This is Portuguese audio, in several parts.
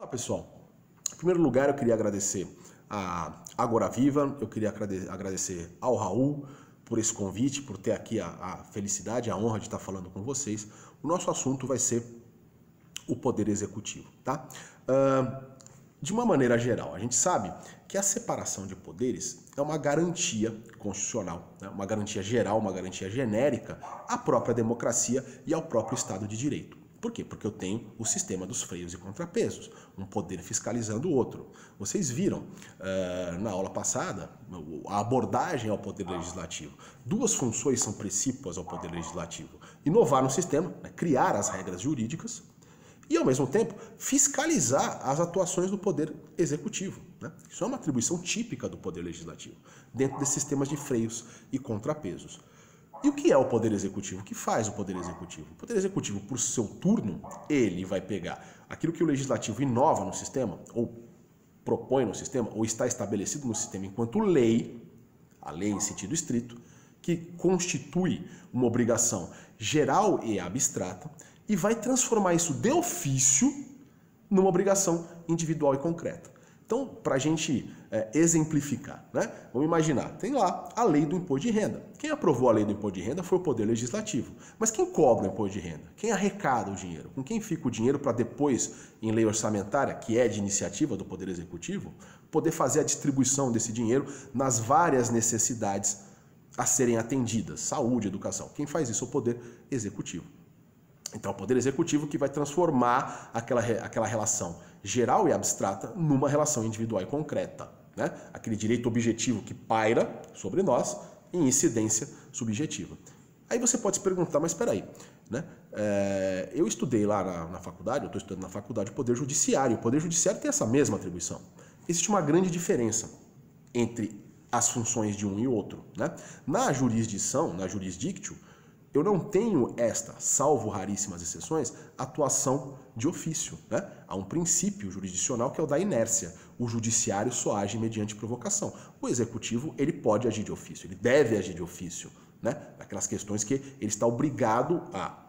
pessoal, em primeiro lugar eu queria agradecer a Agora Viva, eu queria agradecer ao Raul por esse convite, por ter aqui a felicidade, a honra de estar falando com vocês. O nosso assunto vai ser o Poder Executivo, tá? De uma maneira geral, a gente sabe que a separação de poderes é uma garantia constitucional, né? Uma garantia geral, uma garantia genérica à própria democracia e ao próprio Estado de Direito. Por quê? Porque eu tenho o sistema dos freios e contrapesos, um poder fiscalizando o outro. Vocês viram na aula passada a abordagem ao poder legislativo. Duas funções são precípuas ao poder legislativo: inovar no sistema, né? Criar as regras jurídicas, e, ao mesmo tempo, fiscalizar as atuações do Poder Executivo, né? Isso é uma atribuição típica do Poder Legislativo, dentro desses sistemas de freios e contrapesos. E o que é o Poder Executivo? O que faz o Poder Executivo? O Poder Executivo, por seu turno, ele vai pegar aquilo que o Legislativo inova no sistema, ou propõe no sistema, ou está estabelecido no sistema enquanto lei, a lei em sentido estrito, que constitui uma obrigação geral e abstrata, e vai transformar isso de ofício numa obrigação individual e concreta. Então, para a gente exemplificar, né? Vamos imaginar, tem lá a lei do imposto de renda. Quem aprovou a lei do imposto de renda foi o Poder Legislativo. Mas quem cobra o imposto de renda? Quem arrecada o dinheiro? Com quem fica o dinheiro para depois, em lei orçamentária, que é de iniciativa do Poder Executivo, poder fazer a distribuição desse dinheiro nas várias necessidades a serem atendidas? Saúde, educação. Quem faz isso é o Poder Executivo. Então, o Poder Executivo que vai transformar aquela relação geral e abstrata numa relação individual e concreta, né? Aquele direito objetivo que paira sobre nós em incidência subjetiva. Aí você pode se perguntar, mas espera aí, né? Eu estudei lá na faculdade, eu estou estudando na faculdade o Poder Judiciário. O Poder Judiciário tem essa mesma atribuição. Existe uma grande diferença entre as funções de um e outro, né? Na jurisdição, na jurisdictio, eu não tenho salvo raríssimas exceções, atuação de ofício, né? Há um princípio jurisdicional que é o da inércia. O judiciário só age mediante provocação. O executivo, ele pode agir de ofício, ele deve agir de ofício, né? Aquelas questões que ele está obrigado a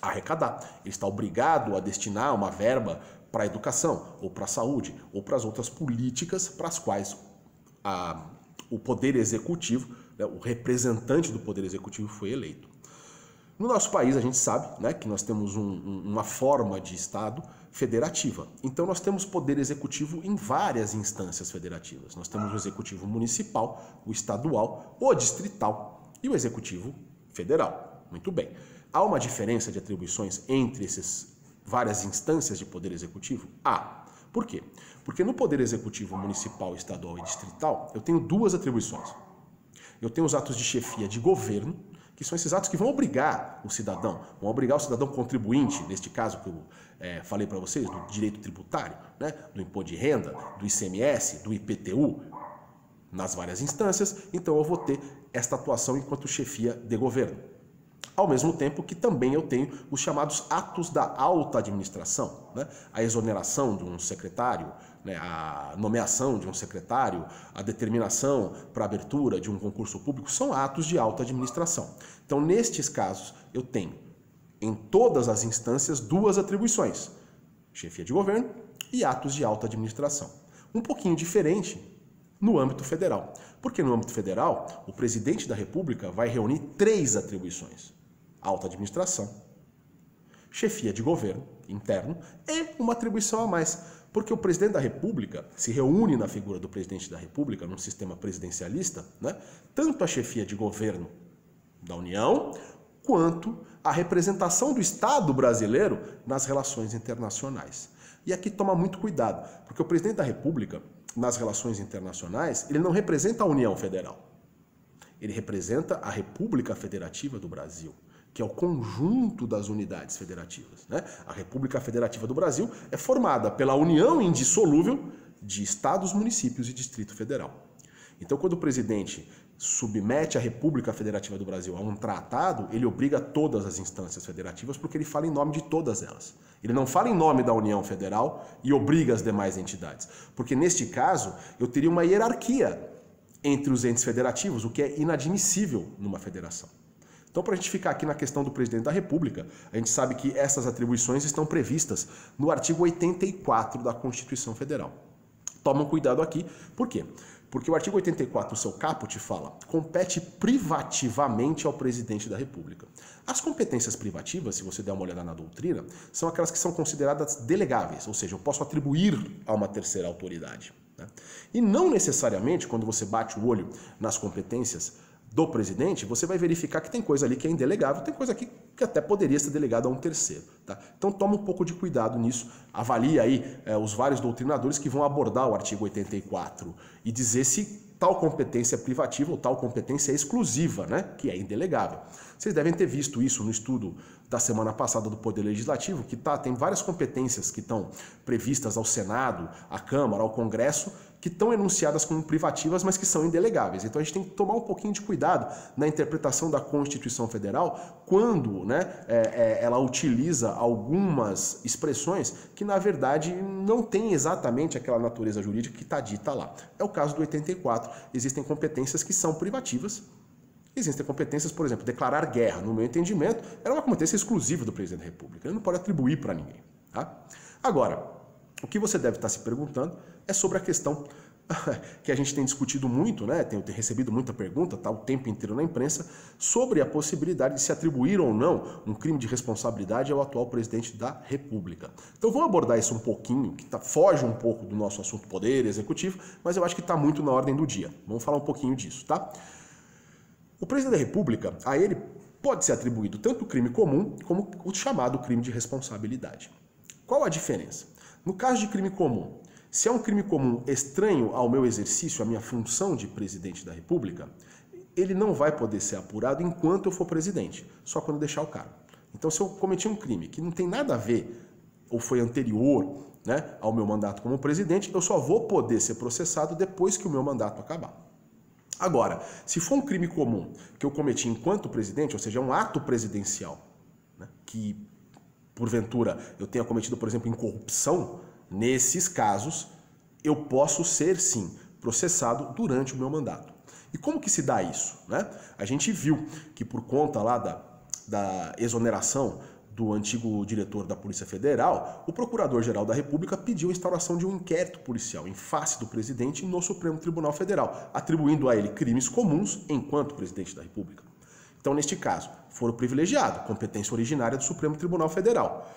arrecadar, ele está obrigado a destinar uma verba para a educação, ou para a saúde, ou para as outras políticas para as quais o Poder Executivo, o representante do Poder Executivo, foi eleito. No nosso país, a gente sabe, né, que nós temos uma forma de Estado federativa. Então, nós temos Poder Executivo em várias instâncias federativas. Nós temos o Executivo Municipal, o Estadual, o Distrital e o Executivo Federal. Muito bem. Há uma diferença de atribuições entre essas várias instâncias de Poder Executivo? Há. Por quê? Porque no Poder Executivo Municipal, Estadual e Distrital, eu tenho duas atribuições. Eu tenho os atos de chefia de governo, que são esses atos que vão obrigar o cidadão contribuinte, neste caso que eu falei para vocês, do direito tributário, né, do imposto de renda, do ICMS, do IPTU, nas várias instâncias. Então eu vou ter esta atuação enquanto chefia de governo. Ao mesmo tempo que também eu tenho os chamados atos da alta administração, né? A exoneração de um secretário, né? A nomeação de um secretário, a determinação para abertura de um concurso público, são atos de alta administração. Então, nestes casos, eu tenho, em todas as instâncias, duas atribuições: chefia de governo e atos de alta administração. Um pouquinho diferente no âmbito federal, porque no âmbito federal, o presidente da República vai reunir três atribuições: alta administração, chefia de governo interno e uma atribuição a mais, porque o presidente da República se reúne na figura do presidente da República, num sistema presidencialista, né? Tanto a chefia de governo da União, quanto a representação do Estado brasileiro nas relações internacionais. E aqui toma muito cuidado, porque o presidente da República, nas relações internacionais, ele não representa a União Federal. Ele representa a República Federativa do Brasil, que é o conjunto das unidades federativas, né? A República Federativa do Brasil é formada pela união indissolúvel de estados, municípios e Distrito Federal. Então, quando o presidente submete a República Federativa do Brasil a um tratado, ele obriga todas as instâncias federativas, porque ele fala em nome de todas elas. Ele não fala em nome da União Federal e obriga as demais entidades, porque neste caso eu teria uma hierarquia entre os entes federativos, o que é inadmissível numa federação. Então, para a gente ficar aqui na questão do presidente da República, a gente sabe que essas atribuições estão previstas no artigo 84 da Constituição Federal. Tomam cuidado aqui, por quê? Porque o artigo 84, no seu caput, fala: compete privativamente ao presidente da República. As competências privativas, se você der uma olhada na doutrina, são aquelas que são consideradas delegáveis, ou seja, eu posso atribuir a uma terceira autoridade, né? E não necessariamente, quando você bate o olho nas competências do presidente, você vai verificar que tem coisa ali que é indelegável, tem coisa aqui que até poderia ser delegada a um terceiro, tá? Então toma um pouco de cuidado nisso, avalie aí os vários doutrinadores que vão abordar o artigo 84 e dizer se tal competência é privativa ou tal competência é exclusiva, né? Que é indelegável. Vocês devem ter visto isso no estudo da semana passada do Poder Legislativo, que tem várias competências que estão previstas ao Senado, à Câmara, ao Congresso, que estão enunciadas como privativas, mas que são indelegáveis. Então a gente tem que tomar um pouquinho de cuidado na interpretação da Constituição Federal quando, né, ela utiliza algumas expressões que, na verdade, não têm exatamente aquela natureza jurídica que está dita lá. É o caso do 84. Existem competências que são privativas. Existem competências, por exemplo, declarar guerra, no meu entendimento, era uma competência exclusiva do presidente da República. Ele não pode atribuir para ninguém, tá? Agora, o que você deve estar se perguntando é sobre a questão que a gente tem discutido muito, né? Tem recebido muita pergunta, tá o tempo inteiro na imprensa, sobre a possibilidade de se atribuir ou não um crime de responsabilidade ao atual presidente da República. Então vamos abordar isso um pouquinho, que foge um pouco do nosso assunto poder executivo, mas eu acho que está muito na ordem do dia. Vamos falar um pouquinho disso, tá? O presidente da República, a ele pode ser atribuído tanto o crime comum como o chamado crime de responsabilidade. Qual a diferença? No caso de crime comum, se é um crime comum estranho ao meu exercício, à minha função de presidente da República, ele não vai poder ser apurado enquanto eu for presidente, só quando deixar o cargo. Então, se eu cometi um crime que não tem nada a ver ou foi anterior, né, ao meu mandato como presidente, eu só vou poder ser processado depois que o meu mandato acabar. Agora, se for um crime comum que eu cometi enquanto presidente, ou seja, um ato presidencial, né, que porventura eu tenha cometido, por exemplo, em corrupção, nesses casos eu posso ser, sim, processado durante o meu mandato. E como que se dá isso, né? A gente viu que por conta lá da exoneração do antigo diretor da Polícia Federal, o Procurador-Geral da República pediu a instauração de um inquérito policial em face do presidente no Supremo Tribunal Federal, atribuindo a ele crimes comuns enquanto presidente da República. Então, neste caso, foro privilegiado, competência originária do Supremo Tribunal Federal.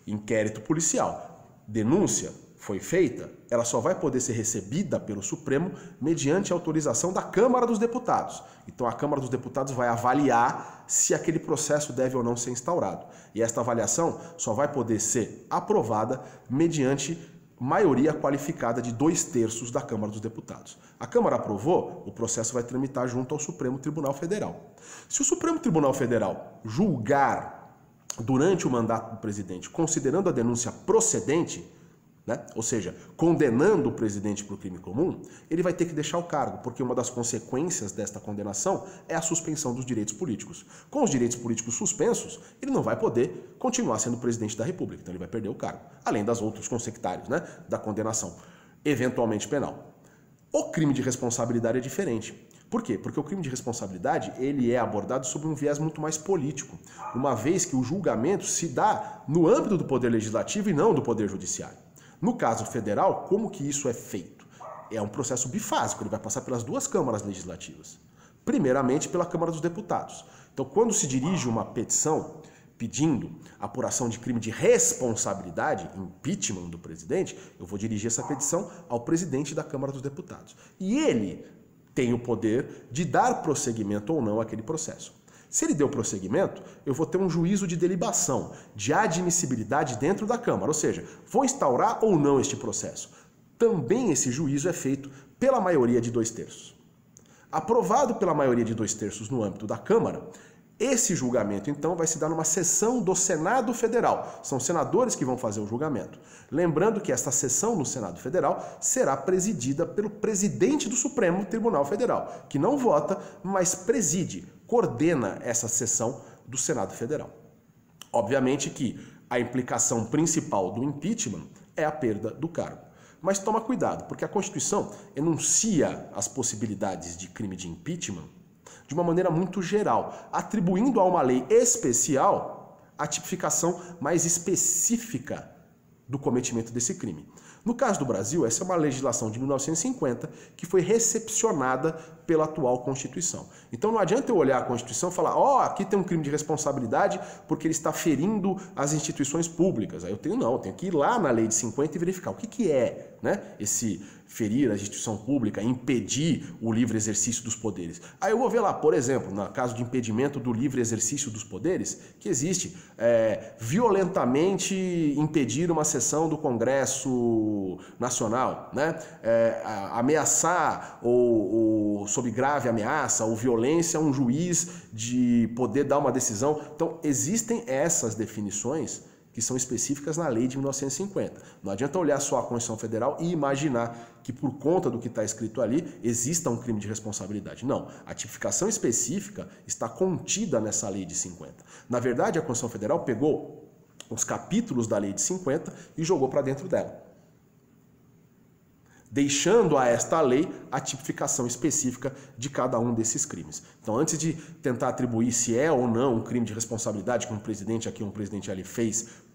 Inquérito policial. Denúncia foi feita, ela só vai poder ser recebida pelo Supremo mediante autorização da Câmara dos Deputados. Então a Câmara dos Deputados vai avaliar se aquele processo deve ou não ser instaurado. E esta avaliação só vai poder ser aprovada mediante maioria qualificada de 2/3 da Câmara dos Deputados. A Câmara aprovou, o processo vai tramitar junto ao Supremo Tribunal Federal. Se o Supremo Tribunal Federal julgar durante o mandato do presidente, considerando a denúncia procedente, né, ou seja, condenando o presidente por crime comum, ele vai ter que deixar o cargo, porque uma das consequências desta condenação é a suspensão dos direitos políticos. Com os direitos políticos suspensos, ele não vai poder continuar sendo presidente da República, então ele vai perder o cargo, além das outros consecutários, né, da condenação, eventualmente penal. O crime de responsabilidade é diferente. Por quê? Porque o crime de responsabilidade ele é abordado sob um viés muito mais político, uma vez que o julgamento se dá no âmbito do Poder Legislativo e não do Poder Judiciário. No caso federal, como que isso é feito? É um processo bifásico, ele vai passar pelas duas câmaras legislativas. Primeiramente pela Câmara dos Deputados. Então, quando se dirige uma petição pedindo apuração de crime de responsabilidade, impeachment do presidente, eu vou dirigir essa petição ao presidente da Câmara dos Deputados. E ele tem o poder de dar prosseguimento ou não àquele processo. Se ele deu prosseguimento, eu vou ter um juízo de delibação, de admissibilidade dentro da Câmara, ou seja, vou instaurar ou não este processo. Também esse juízo é feito pela maioria de 2/3. Aprovado pela maioria de 2/3 no âmbito da Câmara, esse julgamento, então, vai se dar numa sessão do Senado Federal. São senadores que vão fazer o julgamento. Lembrando que esta sessão no Senado Federal será presidida pelo presidente do Supremo Tribunal Federal, que não vota, mas preside, coordena essa sessão do Senado Federal. Obviamente que a implicação principal do impeachment é a perda do cargo. Mas toma cuidado, porque a Constituição enuncia as possibilidades de crime de impeachment de uma maneira muito geral, atribuindo a uma lei especial a tipificação mais específica do cometimento desse crime. No caso do Brasil, essa é uma legislação de 1950 que foi recepcionada pela atual Constituição. Então não adianta eu olhar a Constituição e falar, ó, aqui tem um crime de responsabilidade porque ele está ferindo as instituições públicas. Aí eu tenho que ir lá na lei de 50 e verificar o que é, né, esse ferir a instituição pública, impedir o livre exercício dos poderes. Aí eu vou ver lá, por exemplo, no caso de impedimento do livre exercício dos poderes, que existe violentamente impedir uma sessão do Congresso Nacional, né? Ameaçar ou sob grave ameaça ou violência um juiz de poder dar uma decisão. Então existem essas definições que são específicas na lei de 1950. Não adianta olhar só a Constituição Federal e imaginar que por conta do que está escrito ali exista um crime de responsabilidade. Não, a tipificação específica está contida nessa lei de 50. Na verdade, a Constituição Federal pegou os capítulos da lei de 50 e jogou para dentro dela, deixando a esta lei a tipificação específica de cada um desses crimes. Então, antes de tentar atribuir se é ou não um crime de responsabilidade que um presidente aqui ou um presidente ali fez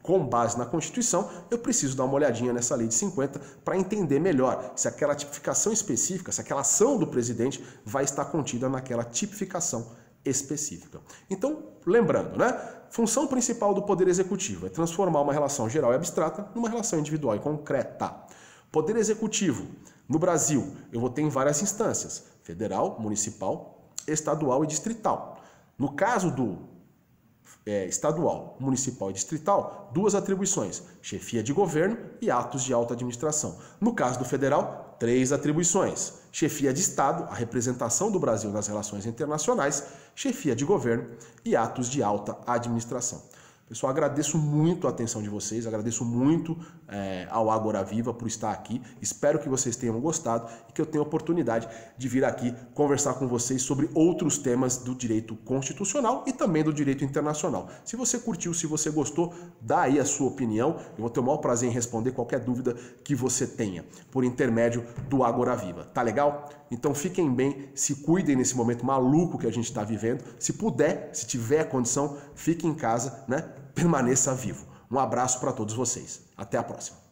com base na Constituição, eu preciso dar uma olhadinha nessa lei de 50 para entender melhor se aquela tipificação específica, se aquela ação do presidente vai estar contida naquela tipificação específica. Então, lembrando, né? Função principal do Poder Executivo é transformar uma relação geral e abstrata numa relação individual e concreta. Poder Executivo, no Brasil, eu vou ter em várias instâncias, federal, municipal, estadual e distrital. No caso do estadual, municipal e distrital, duas atribuições, chefia de governo e atos de alta administração. No caso do federal, 3 atribuições, chefia de Estado, a representação do Brasil nas relações internacionais, chefia de governo e atos de alta administração. Pessoal, agradeço muito a atenção de vocês, agradeço muito ao Agora Viva por estar aqui. Espero que vocês tenham gostado e que eu tenha a oportunidade de vir aqui conversar com vocês sobre outros temas do direito constitucional e também do direito internacional. Se você curtiu, se você gostou, dá aí a sua opinião. Eu vou ter o maior prazer em responder qualquer dúvida que você tenha por intermédio do Agora Viva. Tá legal? Então fiquem bem, se cuidem nesse momento maluco que a gente está vivendo. Se puder, se tiver condição, fique em casa, né? Permaneça vivo. Um abraço para todos vocês. Até a próxima.